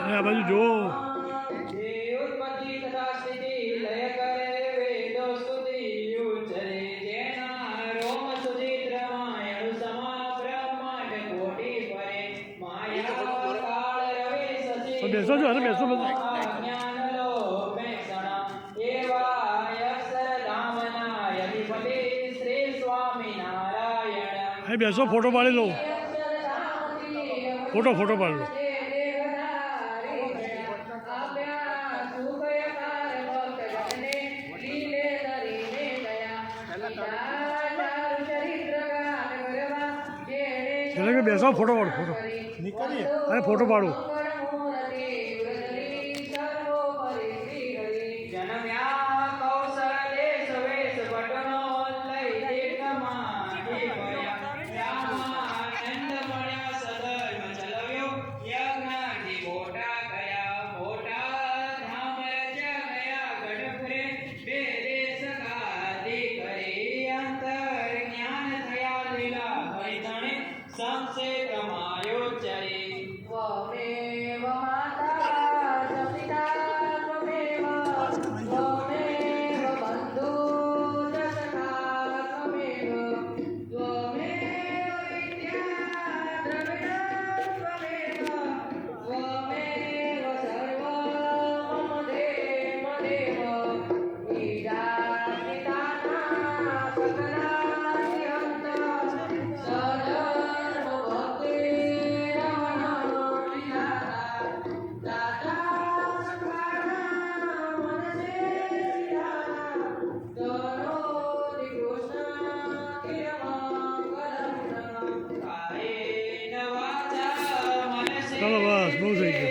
આ બાજુ જો બેસો છો અરે બેસો બધા અહીં બેસો ફોટો પાડી લો ફોટો પાડી લો બેસો ફોટો પાડો ફોટો નીકળીએ અરે ફોટો પાડો सबसे कमायो चरी त्वमेव माता च पिता त्वमेव बन्धु च सखा त्वमेव विद्या द्रविण त्वमेव सर्वं मम देव ईडा पिताना सकला ચાલો બસ બહુ થઈ ગયું